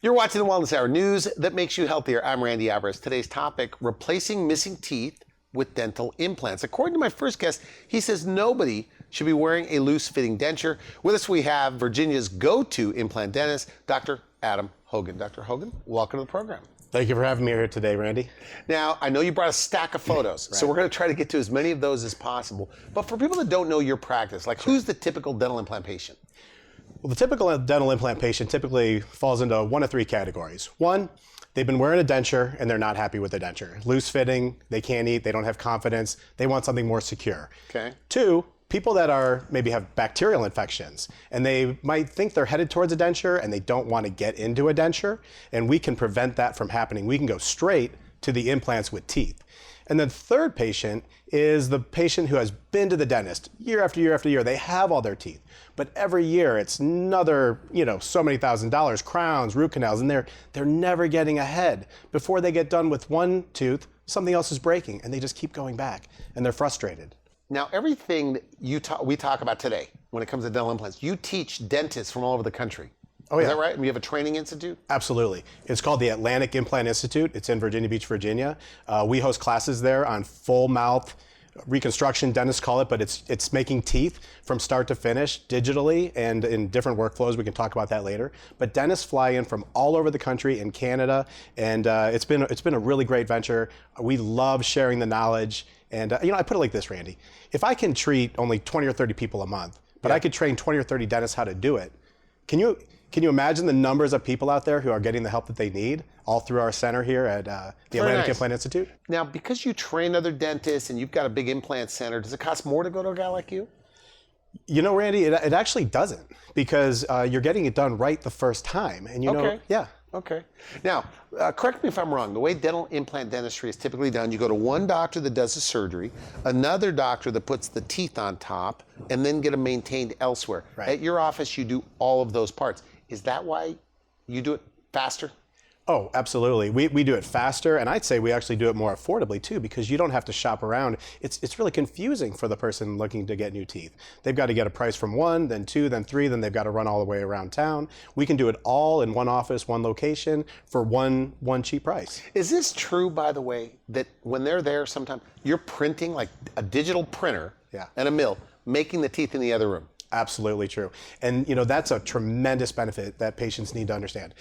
You're watching the Wellness Hour, news that makes you healthier. I'm Randy Alvarez. Today's topic, replacing missing teeth with dental implants. According to my first guest, he says nobody should be wearing a loose-fitting denture. With us we have Virginia's go-to implant dentist, Dr. Adam Hogan. Dr. Hogan, welcome to the program. Thank you for having me here today, Randy. Now, I know you brought a stack of photos, so we're going to try to get to as many of those as possible. But for people that don't know your practice, like who's the typical dental implant patient? Well, the typical dental implant patient typically falls into one of three categories. One, they've been wearing a denture and they're not happy with the denture. Loose fitting, they can't eat, they don't have confidence, they want something more secure. Okay. Two, people that are maybe have bacterial infections and they might think they're headed towards a denture and they don't want to get into a denture, and we can prevent that from happening. We can go straight to the implants with teeth. And the third patient is the patient who has been to the dentist year after year after year. They have all their teeth, but every year it's another, so many $1,000s, crowns, root canals, and they're never getting ahead. Before they get done with one tooth, something else is breaking, and they just keep going back, and they're frustrated. Now, everything that we talk about today, when it comes to dental implants, you teach dentists from all over the country. Oh, yeah. Is that right? We have a training institute? Absolutely. It's called the Atlantic Implant Institute. It's in Virginia Beach, Virginia. We host classes there on full mouth reconstruction, dentists call it, but it's making teeth from start to finish digitally and in different workflows. We can talk about that later. But dentists fly in from all over the country in Canada, and it's been a really great venture. We love sharing the knowledge. And I put it like this, Randy. If I can treat only 20 or 30 people a month, but I could train 20 or 30 dentists how to do it, can you imagine the numbers of people out there who are getting the help that they need all through our center here at the Atlantic Implant Institute? Now, because you train other dentists and you've got a big implant center, does it cost more to go to a guy like you? Randy, it actually doesn't, because you're getting it done right the first time. And yeah. Okay. Now, correct me if I'm wrong. The way dental implant dentistry is typically done, you go to one doctor that does the surgery, another doctor that puts the teeth on top, and then get them maintained elsewhere. Right. At your office, you do all of those parts. Is that why you do it faster? Oh, absolutely. We do it faster, and I'd say we actually do it more affordably too, because you don't have to shop around. It's really confusing for the person looking to get new teeth. They've got to get a price from one, then two, then three, then they've got to run all the way around town. We can do it all in one office, one location, for one cheap price. Is this true, by the way, that when they're there sometimes, you're printing like a digital printer and a mill, making the teeth in the other room? Absolutely true. And that's a tremendous benefit that patients need to understand.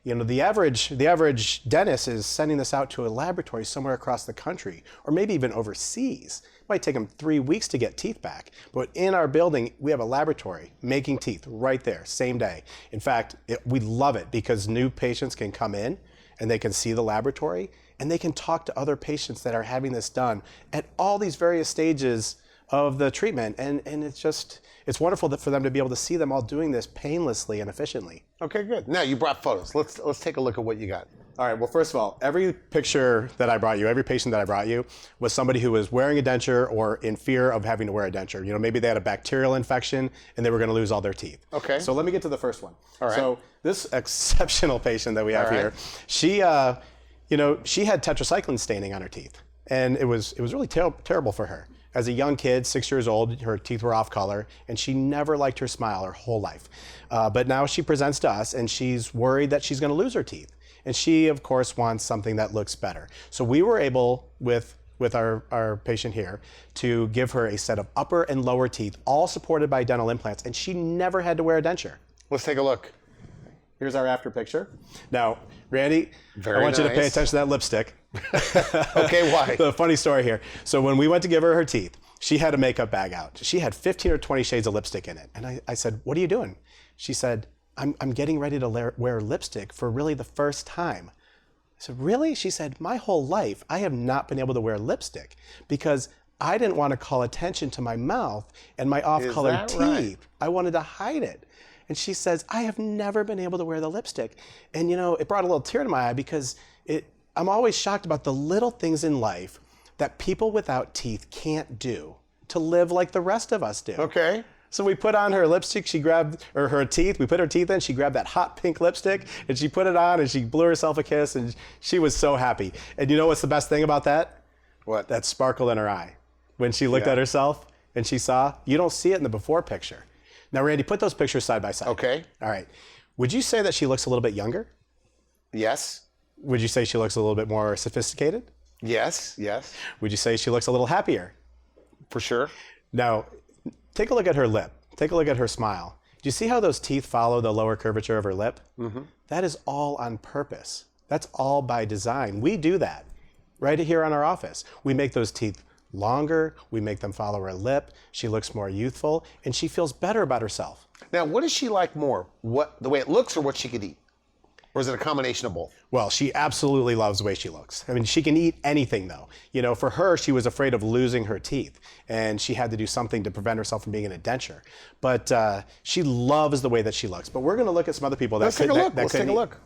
The average dentist is sending this out to a laboratory somewhere across the country, or maybe even overseas. It might take them 3 weeks to get teeth back. But in our building, we have a laboratory making teeth right there, same day. In fact, we love it because new patients can come in and they can see the laboratory and they can talk to other patients that are having this done at all these various stages of the treatment. And it's wonderful for them to be able to see them all doing this painlessly and efficiently. Okay, good. Now you brought photos. Let's take a look at what you got. All right, well, first of all, every picture that I brought you, every patient that I brought you was somebody who was wearing a denture or in fear of having to wear a denture. Maybe they had a bacterial infection and they were going to lose all their teeth. Okay. So let me get to the first one. All right. So this exceptional patient that we have here, she had tetracycline staining on her teeth, and it was really terrible for her. As a young kid, 6 years old, her teeth were off color, and she never liked her smile her whole life. But now she presents to us, and she's worried that she's going to lose her teeth. And she, of course, wants something that looks better. So we were able, with our patient here, to give her a set of upper and lower teeth, all supported by dental implants, and she never had to wear a denture. Let's take a look. Here's our after picture. Now, Randy, Very I want you to nice. pay attention to that lipstick. Okay, why? The funny story here. So when we went to give her teeth, she had a makeup bag out. She had 15 or 20 shades of lipstick in it. And I said, "What are you doing?" She said, I'm getting ready to wear lipstick for really the first time. I said, "Really?" She said, "My whole life, I have not been able to wear lipstick because I didn't want to call attention to my mouth and my off-colored teeth. Right? I wanted to hide it." And she says, "I have never been able to wear the lipstick." And it brought a little tear to my eye because I'm always shocked about the little things in life that people without teeth can't do to live like the rest of us do. Okay. So we put on her lipstick, her teeth, we put her teeth in, she grabbed that hot pink lipstick and she put it on and she blew herself a kiss and she was so happy. And you know what's the best thing about that? What? That sparkle in her eye. When she looked at herself and she saw, you don't see it in the before picture. Now, Randy, put those pictures side by side. Okay. All right. Would you say that she looks a little bit younger? Yes. Would you say she looks a little bit more sophisticated? Yes. Yes. Would you say she looks a little happier? For sure. Now, take a look at her lip. Take a look at her smile. Do you see how those teeth follow the lower curvature of her lip? Mm-hmm. That is all on purpose. That's all by design. We do that right here in our office. We make those teeth longer. We make them follow her lip. She looks more youthful, and she feels better about herself. Now, what does she like more? The way it looks or what she could eat? Or is it a combination of both? Well, she absolutely loves the way she looks. I mean, she can eat anything though. You know, for her, she was afraid of losing her teeth and she had to do something to prevent herself from being in a denture. But she loves the way that she looks. But we're going to look at some other people that Let's take a look. Let's take a look.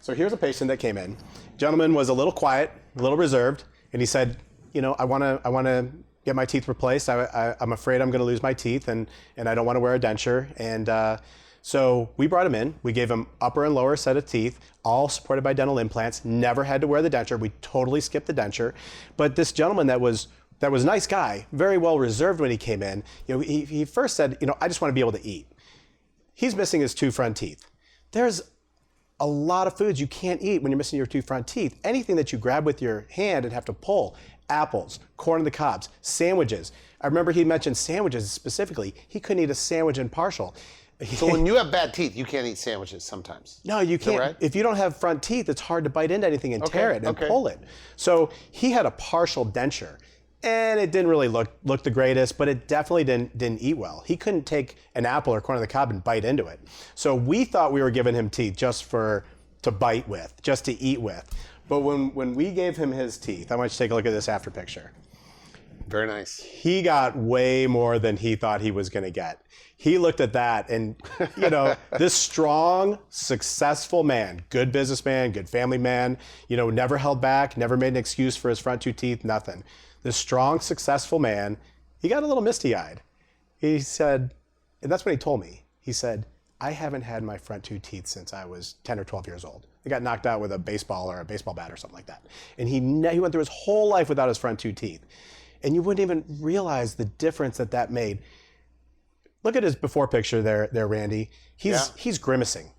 So here's a patient that came in. Gentleman was a little quiet, a little reserved, and he said, you know, I want to get my teeth replaced. I'm afraid I'm going to lose my teeth and I don't want to wear a denture. And so we brought him in. We gave him upper and lower set of teeth, all supported by dental implants. Never had to wear the denture. We totally skipped the denture. But this gentleman that was a nice guy, very well reserved when he came in. You know, he first said, you know, I just want to be able to eat. He's missing his two front teeth. There's a lot of foods you can't eat when you're missing your two front teeth. Anything that you grab with your hand and have to pull. Apples, corn on the cobs, sandwiches. I remember he mentioned sandwiches specifically. He couldn't eat a sandwich in partial. So when you have bad teeth, you can't eat sandwiches sometimes. No, you can't. Right? If you don't have front teeth, it's hard to bite into anything and tear it and pull it. So he had a partial denture, and it didn't really look the greatest, but it definitely didn't eat well. He couldn't take an apple or corn on the cob and bite into it. So we thought we were giving him teeth just to bite with, just to eat with. But when we gave him his teeth, I want you to take a look at this after picture. Very nice. He got way more than he thought he was going to get. He looked at that and, you know, this strong, successful man, good businessman, good family man, you know, never held back, never made an excuse for his front two teeth, nothing. This strong, successful man, he got a little misty-eyed. He said, and that's what he told me. He said, I haven't had my front two teeth since I was 10 or 12 years old. He got knocked out with a baseball or a baseball bat or something like that. And he went through his whole life without his front two teeth. And you wouldn't even realize the difference that made. Look at his before picture there, Randy. He's grimacing.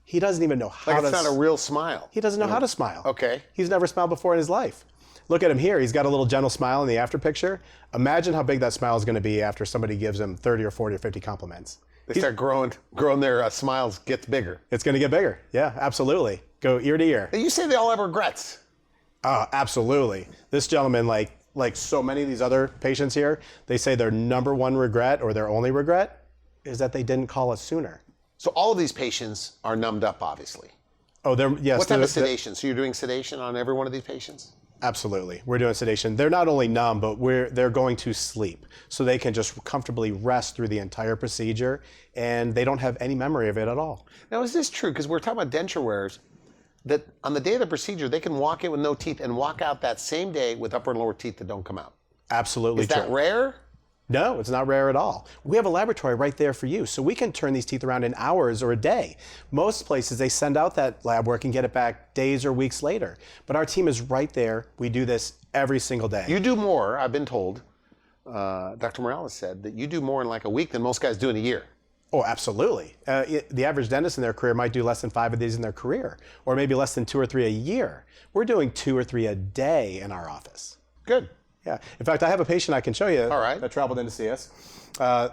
He doesn't even know how to. Like it's not a real smile. He doesn't know how to smile. Okay. He's never smiled before in his life. Look at him here. He's got a little gentle smile in the after picture. Imagine how big that smile is going to be after somebody gives him 30 or 40 or 50 compliments. They start growing their smiles gets bigger. It's going to get bigger. Yeah, absolutely. Go ear to ear. You say they all have regrets. Oh, absolutely. This gentleman, like so many of these other patients here, they say their number one regret or their only regret is that they didn't call us sooner. So all of these patients are numbed up, obviously. Oh, yes. What type of sedation? So you're doing sedation on every one of these patients? Absolutely. We're doing sedation. They're not only numb, but they're going to sleep. So they can just comfortably rest through the entire procedure, and they don't have any memory of it at all. Now, is this true? Because we're talking about denture wearers, that on the day of the procedure, they can walk in with no teeth and walk out that same day with upper and lower teeth that don't come out. Absolutely true. Is that rare? No, it's not rare at all. We have a laboratory right there for you, so we can turn these teeth around in hours or a day. Most places, they send out that lab work and get it back days or weeks later. But our team is right there. We do this every single day. You do more, I've been told. Dr. Morales said that you do more in like a week than most guys do in a year. Oh, absolutely. The average dentist in their career might do less than 5 of these in their career, or maybe less than 2 or 3 a year. We're doing 2 or 3 a day in our office. Good. Yeah. In fact, I have a patient I can show you. All right. That traveled in to see us.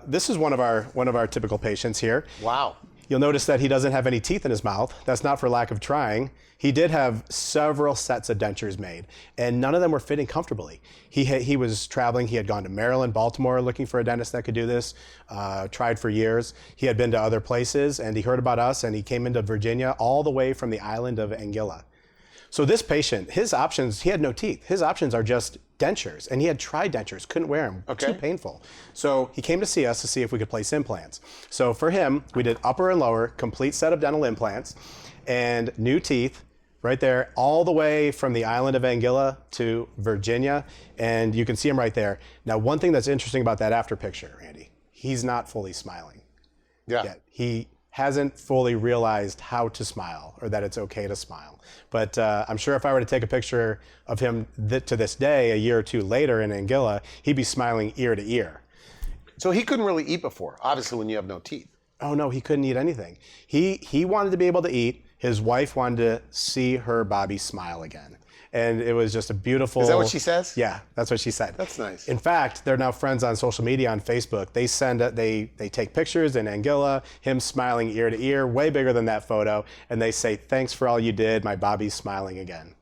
This is one of our typical patients here. Wow. You'll notice that he doesn't have any teeth in his mouth. That's not for lack of trying. He did have several sets of dentures made, and none of them were fitting comfortably. He was traveling. He had gone to Maryland, Baltimore, looking for a dentist that could do this. Tried for years. He had been to other places, and he heard about us, and he came into Virginia all the way from the island of Anguilla. So this patient, his options, he had no teeth. His options are just dentures, and he had tried dentures, couldn't wear them, too painful. So he came to see us to see if we could place implants. So for him, we did upper and lower, complete set of dental implants, and new teeth right there, all the way from the island of Anguilla to Virginia, and you can see him right there. Now, one thing that's interesting about that after picture, Randy, he's not fully smiling yet. He hasn't fully realized how to smile or that it's okay to smile. But I'm sure if I were to take a picture of him to this day, a year or two later in Anguilla, he'd be smiling ear to ear. So he couldn't really eat before, obviously when you have no teeth. Oh no, he couldn't eat anything. He wanted to be able to eat. His wife wanted to see her Bobby smile again. And it was just a beautiful... Is that what she says? Yeah, that's what she said. That's nice. In fact, they're now friends on social media on Facebook. They take pictures in Anguilla, him smiling ear to ear, way bigger than that photo, and they say, "Thanks for all you did. My Bobby's smiling again."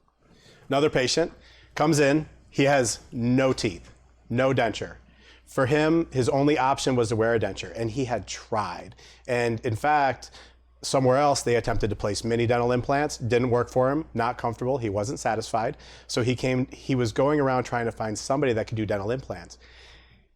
Another patient comes in. He has no teeth, no denture. For him, his only option was to wear a denture, and he had tried. And in fact, somewhere else, they attempted to place mini dental implants. Didn't work for him, not comfortable. He wasn't satisfied. So he was going around trying to find somebody that could do dental implants.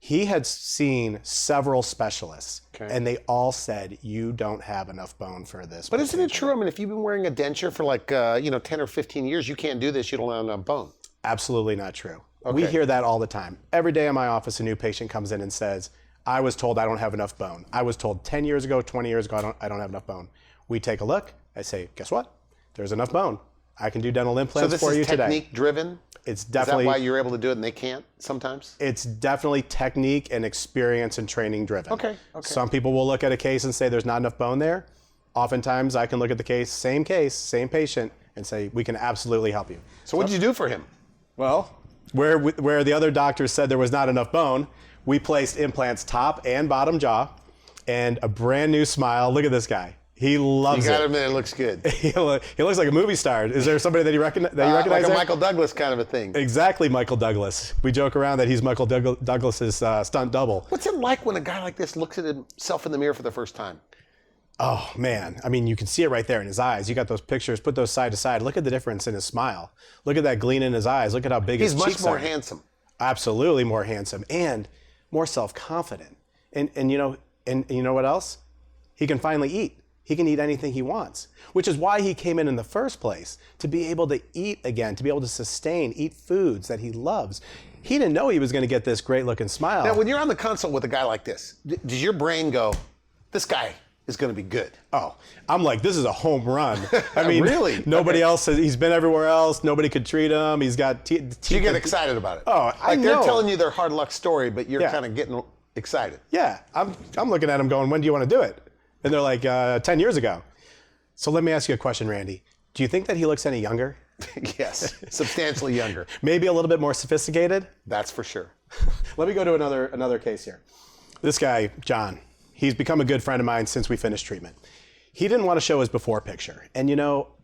He had seen several specialists, and they all said, "You don't have enough bone for this." But isn't it true? I mean, if you've been wearing a denture for like, 10 or 15 years, you can't do this. You don't have enough bone. Absolutely not true. Okay. We hear that all the time. Every day in my office, a new patient comes in and says, "I was told I don't have enough bone. I was told 10 years ago, 20 years ago, I don't have enough bone." We take a look. I say, "Guess what? There's enough bone. I can do dental implants for you today." So this is technique driven? It's definitely... Is that why you're able to do it and they can't sometimes? It's definitely technique and experience and training driven. Okay. Some people will look at a case and say there's not enough bone there. Oftentimes I can look at the case, same patient, and say, "We can absolutely help you." So what did you do for him? Well, where the other doctors said there was not enough bone, we placed implants top and bottom jaw and a brand new smile. Look at this guy. He loves it. You got to admit, it looks good. He looks like a movie star. Is there somebody that you recognize Like a there? Michael Douglas kind of a thing. Exactly, Michael Douglas. We joke around that he's Michael Douglas's stunt double. What's it like when a guy like this looks at himself in the mirror for the first time? Oh, man. I mean, you can see it right there in his eyes. You got those pictures. Put those side to side. Look at the difference in his smile. Look at that gleam in his eyes. Look at how big his cheeks are. He's much more handsome. Absolutely more handsome and more self-confident. And you know what else? He can finally eat. He can eat anything he wants, which is why he came in the first place, to be able to eat again, to be able to eat foods that he loves. He didn't know he was going to get this great looking smile. Now, when you're on the consult with a guy like this, does your brain go, "This guy is going to be good"? Oh, I'm like, this is a home run. I mean, really? Nobody else, he's been everywhere else. Nobody could treat him. He's got teeth. You get excited about it. Oh, I know. They're telling you their hard luck story, but you're kind of getting excited. Yeah, I'm looking at him going, "When do you want to do it?" And they're like, 10 years ago. So let me ask you a question, Randy. Do you think that he looks any younger? Yes, substantially younger. Maybe a little bit more sophisticated? That's for sure. Let me go to another case here. This guy, John, he's become a good friend of mine since we finished treatment. He didn't want to show his before picture. And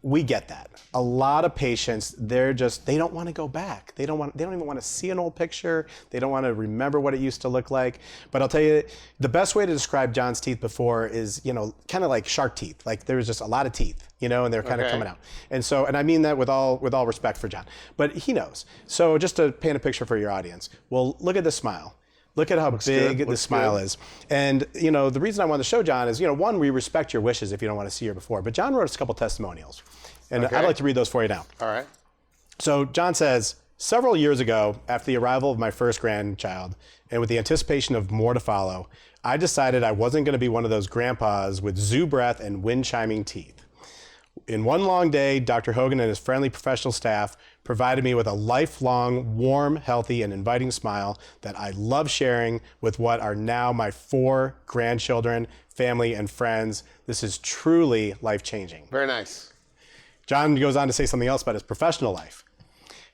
we get that. A lot of patients, they don't want to go back. They don't even want to see an old picture. They don't want to remember what it used to look like. But I'll tell you, the best way to describe John's teeth before is, kind of like shark teeth. Like there was just a lot of teeth, and they're kind of coming out. And I mean that with all respect for John. But he knows. So just to paint a picture for your audience, well, look at this smile. Look at how big the smile is. And, the reason I wanted to show John is, one, we respect your wishes if you don't want to see your before. But John wrote us a couple testimonials. And I'd like to read those for you now. All right. So John says, "Several years ago, after the arrival of my first grandchild, and with the anticipation of more to follow, I decided I wasn't going to be one of those grandpas with zoo breath and wind chiming teeth. In one long day, Dr. Hogan and his friendly professional staff provided me with a lifelong, warm, healthy, and inviting smile that I love sharing with what are now my 4 grandchildren, family, and friends. This is truly life-changing." Very nice. John goes on to say something else about his professional life.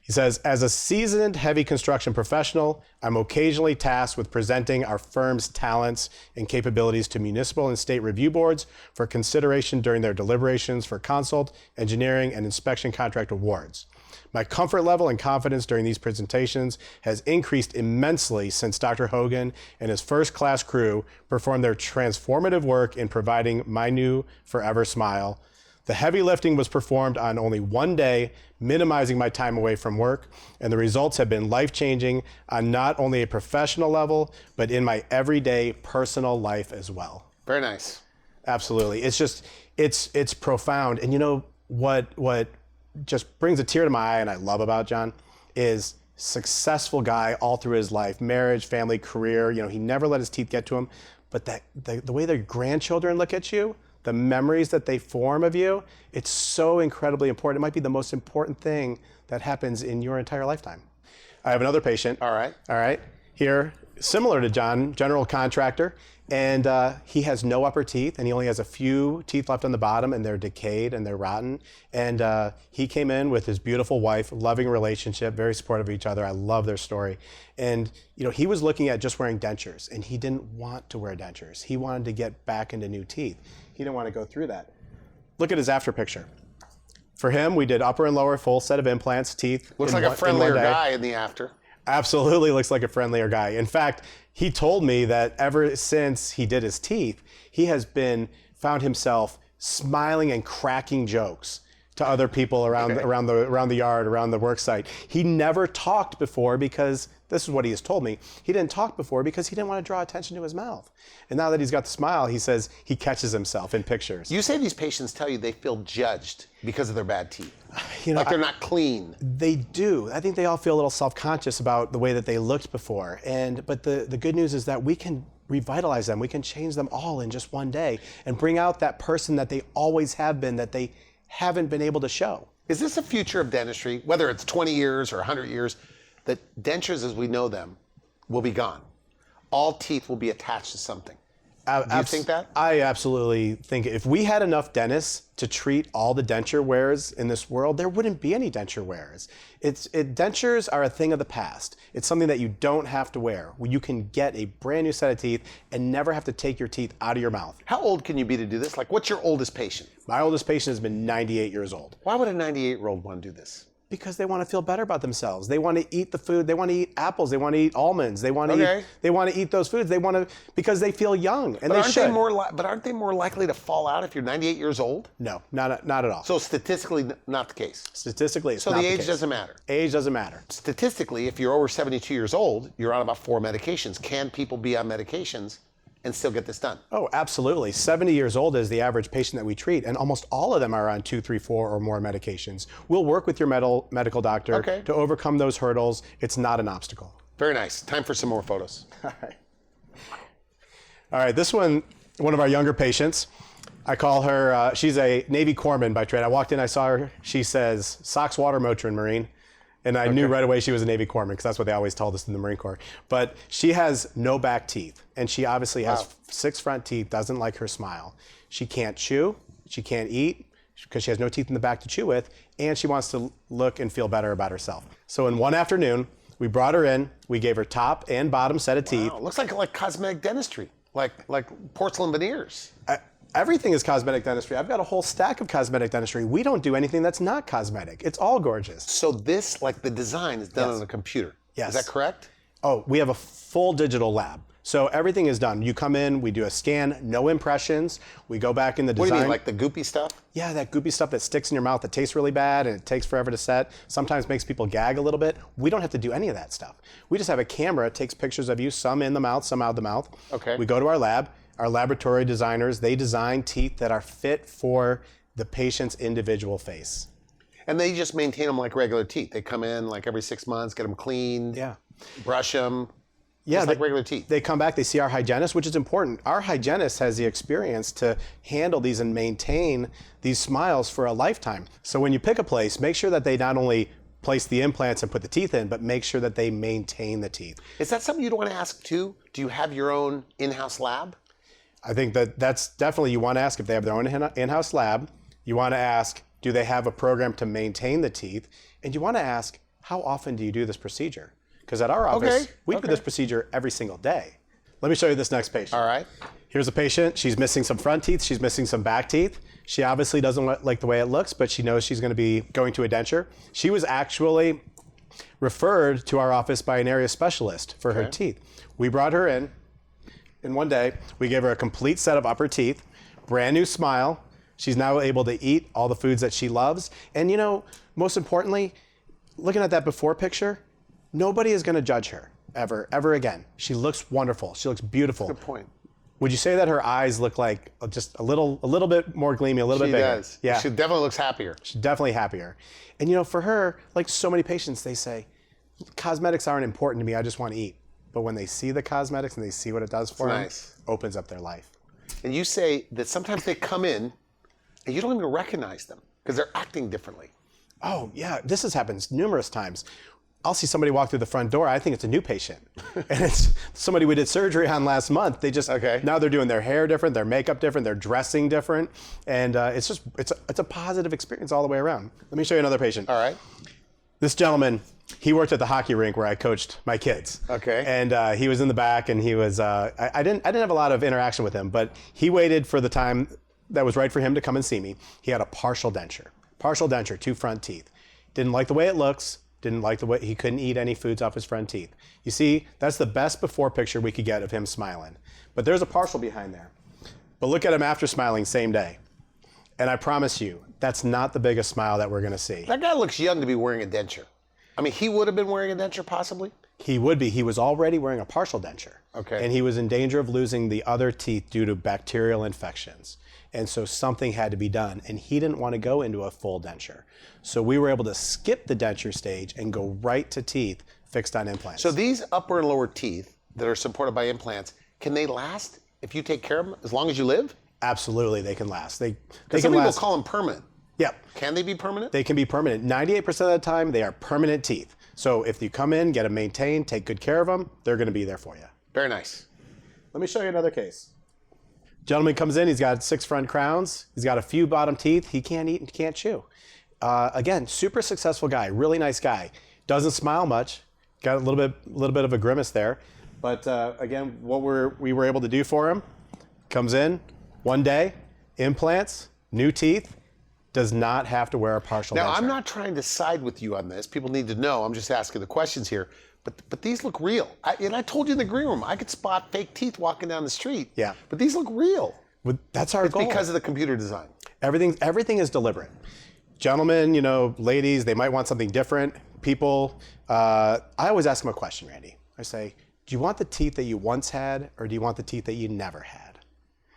He says, "As a seasoned heavy construction professional, I'm occasionally tasked with presenting our firm's talents and capabilities to municipal and state review boards for consideration during their deliberations for consult, engineering, and inspection contract awards. My comfort level and confidence during these presentations has increased immensely since Dr. Hogan and his first-class crew performed their transformative work in providing my new forever smile. The heavy lifting was performed on only one day, minimizing my time away from work, and the results have been life-changing on not only a professional level, but in my everyday personal life as well." Very nice. Absolutely. It's just, it's profound. And what just brings a tear to my eye and I love about John is successful guy all through his life, marriage, family, career. He never let his teeth get to him. But the way their grandchildren look at you, the memories that they form of you, it's so incredibly important. It might be the most important thing that happens in your entire lifetime. I have another patient. All right. Here, similar to John, general contractor, and he has no upper teeth, and he only has a few teeth left on the bottom, and they're decayed and they're rotten. And he came in with his beautiful wife, loving relationship, very supportive of each other. I love their story. And he was looking at just wearing dentures, and he didn't want to wear dentures. He wanted to get back into new teeth. He didn't want to go through that. Look at his after picture. For him, we did upper and lower full set of implants, teeth. Looks like a friendlier guy in the after. Absolutely looks like a friendlier guy. In fact, he told me that ever since he did his teeth, he has found himself smiling and cracking jokes to other people around the yard, around the work site. He never talked before because, this is what he has told me, he didn't talk before because he didn't want to draw attention to his mouth. And now that he's got the smile, he says he catches himself in pictures. You say these patients tell you they feel judged because of their bad teeth. Like they're not clean. They do. I think they all feel a little self-conscious about the way that they looked before. But the good news is that we can revitalize them. We can change them all in just one day and bring out that person that they always have been, that they haven't been able to show. Is this a future of dentistry, whether it's 20 years or 100 years, that dentures as we know them will be gone? All teeth will be attached to something. Do you think that? I absolutely think if we had enough dentists to treat all the denture wearers in this world, there wouldn't be any denture wearers. Dentures are a thing of the past. It's something that you don't have to wear. You can get a brand new set of teeth and never have to take your teeth out of your mouth. How old can you be to do this? Like, what's your oldest patient? My oldest patient has been 98 years old. Why would a 98-year-old want to do this? Because they want to feel better about themselves. They want to eat the food. They want to eat apples. They want to eat almonds. They want to eat those foods. because they feel young, and they should. But aren't they more likely to fall out if you're 98 years old? No, not at all. So statistically, not the case. Statistically, it's not the case. So the age doesn't matter. Age doesn't matter. Statistically, if you're over 72 years old, you're on about 4 medications. Can people be on medications and still get this done? Oh, absolutely. 70 years old is the average patient that we treat, and almost all of them are on 2, 3, 4 or more medications. We'll work with your medical doctor to overcome those hurdles. It's not an obstacle. Very nice. Time for some more photos. All right, this one of our younger patients. I call her, she's a Navy corpsman by trade. I walked in, I saw her, she says, socks, water, Motrin, Marine. And I knew right away she was a Navy corpsman because that's what they always told us in the Marine Corps. But she has no back teeth, and she obviously has 6 front teeth, doesn't like her smile. She can't chew, she can't eat because she has no teeth in the back to chew with, and she wants to look and feel better about herself. So in one afternoon, we brought her in, we gave her top and bottom set of teeth. Looks like cosmetic dentistry, like porcelain veneers. Everything is cosmetic dentistry. I've got a whole stack of cosmetic dentistry. We don't do anything that's not cosmetic. It's all gorgeous. So this, like the design, is done on a computer. Yes. Is that correct? Oh, we have a full digital lab. So everything is done. You come in, we do a scan, no impressions. We go back in the design. What do you mean, like the goopy stuff? Yeah, that goopy stuff that sticks in your mouth that tastes really bad and it takes forever to set. Sometimes makes people gag a little bit. We don't have to do any of that stuff. We just have a camera, it takes pictures of you, some in the mouth, some out of the mouth. Okay. We go to our lab. Our laboratory designers, they design teeth that are fit for the patient's individual face. And they just maintain them like regular teeth. They come in like every 6 months, get them cleaned, brush them, just like regular teeth. They come back, they see our hygienist, which is important. Our hygienist has the experience to handle these and maintain these smiles for a lifetime. So when you pick a place, make sure that they not only place the implants and put the teeth in, but make sure that they maintain the teeth. Is that something you'd want to ask too? Do you have your own in-house lab? I think that's definitely, you want to ask if they have their own in-house lab. You want to ask, do they have a program to maintain the teeth? And you want to ask, how often do you do this procedure? Because at our office, we do this procedure every single day. Let me show you this next patient. All right. Here's a patient. She's missing some front teeth. She's missing some back teeth. She obviously doesn't like the way it looks, but she knows she's going to be going to a denture. She was actually referred to our office by an area specialist for her teeth. We brought her in. In one day, we gave her a complete set of upper teeth, brand new smile. She's now able to eat all the foods that she loves. And most importantly, looking at that before picture, nobody is going to judge her ever again. She looks wonderful. She looks beautiful. Good point. Would you say that her eyes look like just a little bit more gleamy, a little bit bigger? She does. Yeah. She definitely looks happier. She's definitely happier. And for her, like so many patients, they say, cosmetics aren't important to me. I just want to eat. But when they see the cosmetics and they see what it does for them, opens up their life. And you say that sometimes they come in and you don't even recognize them because they're acting differently. Oh, yeah. This has happened numerous times. I'll see somebody walk through the front door. I think it's a new patient, and it's somebody we did surgery on last month. They just now they're doing their hair different, their makeup different, they're dressing different, and it's a positive experience all the way around. Let me show you another patient. All right. This gentleman, he worked at the hockey rink where I coached my kids. Okay. And he was in the back, and he was I didn't have a lot of interaction with him, but he waited for the time that was right for him to come and see me. He had a partial denture, 2 front teeth. Didn't like the way it looks. Didn't like the way he couldn't eat any foods off his front teeth. You see, that's the best before picture we could get of him smiling. But there's a partial behind there. But look at him after smiling same day. And I promise you, that's not the biggest smile that we're gonna see. That guy looks young to be wearing a denture. I mean, he would have been wearing a denture possibly? He would be. He was already wearing a partial denture. Okay. And he was in danger of losing the other teeth due to bacterial infections. And so something had to be done. And he didn't want to go into a full denture. So we were able to skip the denture stage and go right to teeth fixed on implants. So these upper and lower teeth that are supported by implants, can they last if you take care of them as long as you live? Absolutely, they can last. They Some can people last. call them permanent. Yep. Can they be permanent? They can be permanent. 98% of the time, they are permanent teeth. So if you come in, get them maintained, take good care of them, they're going to be there for you. Very nice. Let me show you another case. Gentleman comes in, he's got 6 front crowns, he's got a few bottom teeth, he can't eat and can't chew. Again, super successful guy, really nice guy. Doesn't smile much, got a little bit of a grimace there. But again, what we were able to do for him, comes in, one day, implants, new teeth, does not have to wear a partial denture. Now, I'm not trying to side with you on this. People need to know. I'm just asking the questions here. But these look real. And I told you in the green room, I could spot fake teeth walking down the street. Yeah. But these look real. That's our goal. Because of the computer design. Everything is deliberate. Gentlemen, ladies, they might want something different. People, I always ask them a question, Randy. I say, do you want the teeth that you once had, or do you want the teeth that you never had?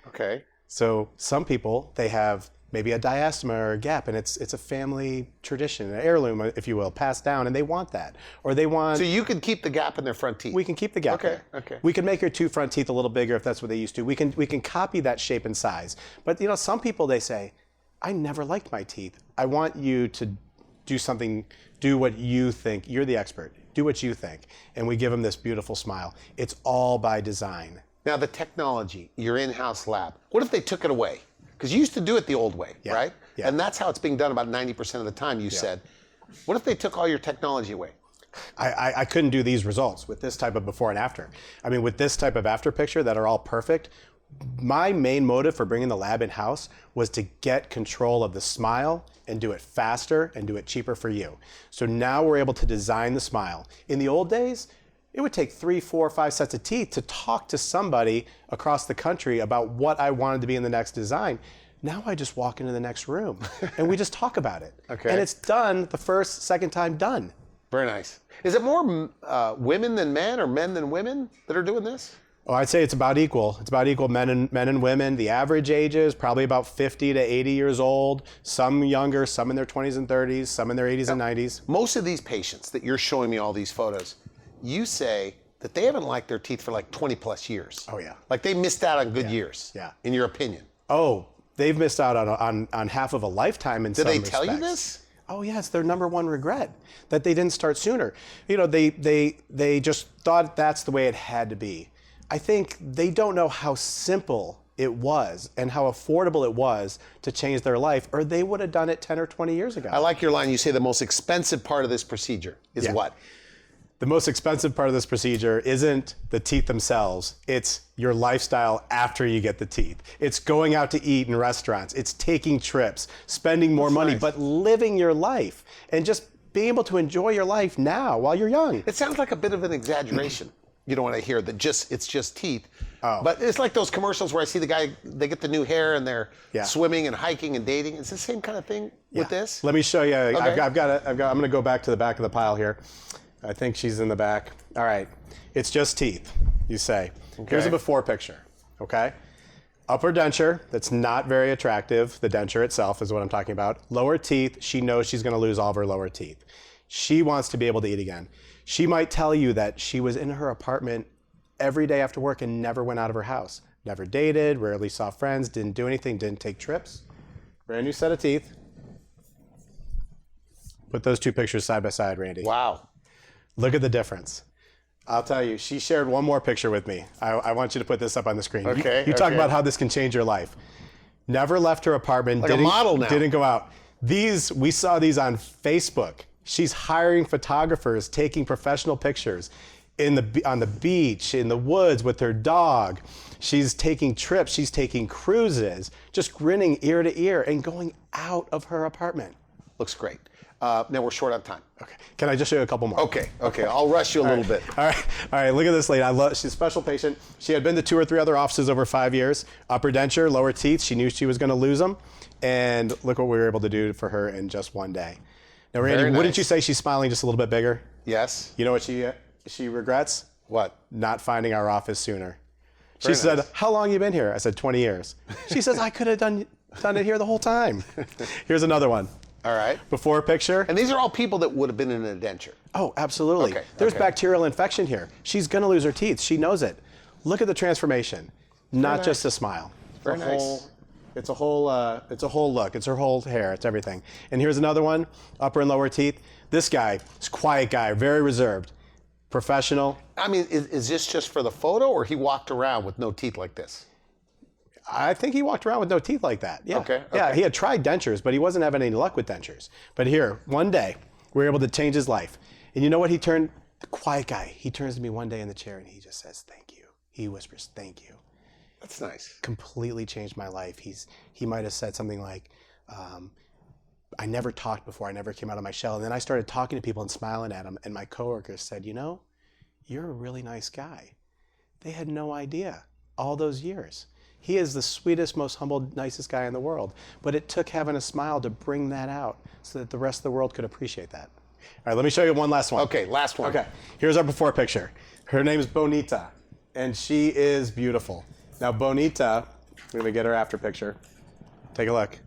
Okay. So some people, they have maybe a diastema or a gap, and it's a family tradition, an heirloom, if you will, passed down, and they want that. Or they want... So you can keep the gap in their front teeth? We can keep the gap there. Okay. We can make your 2 front teeth a little bigger if that's what they used to. We can copy that shape and size. But some people, they say, I never liked my teeth. I want you to do what you think. You're the expert. Do what you think. And we give them this beautiful smile. It's all by design. Now the technology, your in-house lab, what if they took it away? Because you used to do it the old way, right? Yeah. And that's how it's being done about 90% of the time, you said. What if they took all your technology away? I couldn't do these results with this type of before and after. I mean, with this type of after picture that are all perfect, my main motive for bringing the lab in-house was to get control of the smile and do it faster and do it cheaper for you. So now we're able to design the smile. In the old days, it would take 3, 4, 5 sets of teeth to talk to somebody across the country about what I wanted to be in the next design. Now I just walk into the next room and we just talk about it. Okay. And it's done the first, second time done. Very nice. Is it more women than men or men than women that are doing this? Oh, I'd say it's about equal. It's about equal men and women. The average age is probably about 50 to 80 years old. Some younger, some in their 20s and 30s, some in their 80s and 90s. Most of these patients that you're showing me all these photos, you say that they haven't liked their teeth for like 20 plus years. Oh yeah. Like they missed out on good years. Yeah. In your opinion. Oh, they've missed out on half of a lifetime in some respects. Did they tell you this? Oh yeah, it's their number one regret that they didn't start sooner. They just thought that's the way it had to be. I think they don't know how simple it was and how affordable it was to change their life, or they would have done it 10 or 20 years ago. I like your line. You say the most expensive part of this procedure is what? The most expensive part of this procedure isn't the teeth themselves. It's your lifestyle after you get the teeth. It's going out to eat in restaurants. It's taking trips, spending more money, but living your life and just being able to enjoy your life now while you're young. It sounds like a bit of an exaggeration. You know what I hear, that it's just teeth. Oh. But it's like those commercials where I see the guy, they get the new hair and they're swimming and hiking and dating. It's the same kind of thing with this? Let me show you. Okay. I'm going to go back to the back of the pile here. I think she's in the back. All right. It's just teeth, you say. Okay. Here's a before picture, okay? Upper denture, that's not very attractive. The denture itself is what I'm talking about. Lower teeth, she knows she's going to lose all of her lower teeth. She wants to be able to eat again. She might tell you that she was in her apartment every day after work and never went out of her house. Never dated, rarely saw friends, didn't do anything, didn't take trips. Brand new set of teeth. Put those 2 pictures side by side, Randy. Wow. Look at the difference. I'll tell you, she shared one more picture with me. I want you to put this up on the screen. Okay. You talk about how this can change your life. Never left her apartment. Like a model now. Didn't go out. We saw these on Facebook. She's hiring photographers, taking professional pictures on the beach, in the woods with her dog. She's taking trips. She's taking cruises, just grinning ear to ear and going out of her apartment. Looks great. Now we're short on time. Okay. Can I just show you a couple more? Okay. I'll rush you a little bit. All right. Look at this lady. She's a special patient. She had been to 2 or 3 other offices over 5 years. Upper denture, lower teeth. She knew she was going to lose them. And look what we were able to do for her in just one day. Now, Randy, wouldn't you say she's smiling just a little bit bigger? Yes. You know what she regrets? What? Not finding our office sooner. She said, how long have you been here? I said, 20 years. She says, I could have done it here the whole time. Here's another one. All right. Before picture. And these are all people that would have been in a denture. Oh, absolutely. There's bacterial infection here. She's going to lose her teeth. She knows it. Look at the transformation. Not just a smile. Very nice. It's a whole look. It's her whole hair. It's everything. And here's another one, upper and lower teeth. This guy is a quiet guy, very reserved, professional. I mean, is this just for the photo, or he walked around with no teeth like this? I think he walked around with no teeth like that. Yeah. Okay. Yeah, he had tried dentures, but he wasn't having any luck with dentures. But here, one day, we were able to change his life. And you know what the quiet guy, he turns to me one day in the chair and he just says, thank you. He whispers, thank you. That's nice. Completely changed my life. He might have said something like, I never talked before. I never came out of my shell. And then I started talking to people and smiling at them. And my coworkers said, you know, you're a really nice guy. They had no idea all those years. He is the sweetest, most humble, nicest guy in the world. But it took having a smile to bring that out so that the rest of the world could appreciate that. All right, let me show you one last one. Okay, last one. Okay, here's our before picture. Her name is Bonita, and she is beautiful. Now, Bonita, we're going to get her after picture. Take a look.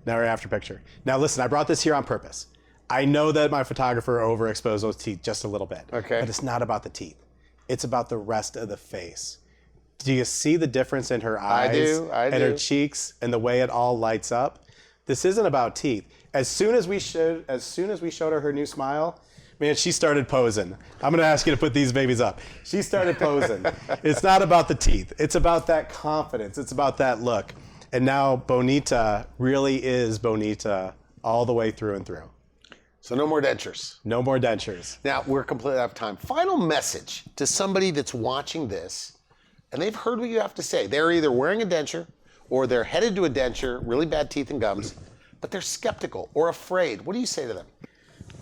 Now her after picture. Now, listen, I brought this here on purpose. I know that my photographer overexposed those teeth just a little bit. Okay. But it's not about the teeth. It's about the rest of the face. Do you see the difference in her eyes? I do. And her cheeks and the way it all lights up? This isn't about teeth. As soon as we showed her new smile, man, she started posing. I'm going to ask you to put these babies up. She started posing. It's not about the teeth. It's about that confidence. It's about that look. And now Bonita really is Bonita all the way through and through. So no more dentures. No more dentures. Now, we're completely out of time. Final message to somebody that's watching this, and they've heard what you have to say. They're either wearing a denture or they're headed to a denture, really bad teeth and gums, but they're skeptical or afraid. What do you say to them?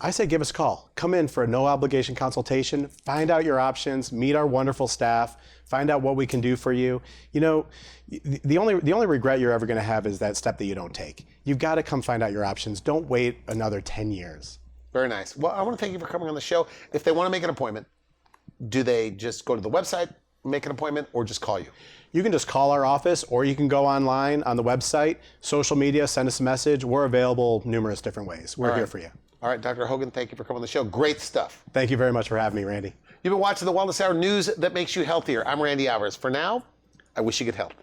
I say give us a call. Come in for a no obligation consultation, find out your options, meet our wonderful staff, find out what we can do for you. You know, the only regret you're ever going to have is that step that you don't take. You've got to come find out your options. Don't wait another 10 years. Very nice. Well, I want to thank you for coming on the show. If they want to make an appointment, do they just go to the website, make an appointment, or just call you? You can just call our office, or you can go online on the website, social media, send us a message. We're available numerous different ways. We're here for you. All right, Dr. Hogan, thank you for coming on the show. Great stuff. Thank you very much for having me, Randy. You've been watching the Wellness Hour, news that makes you healthier. I'm Randy Alvarez. For now, I wish you good health.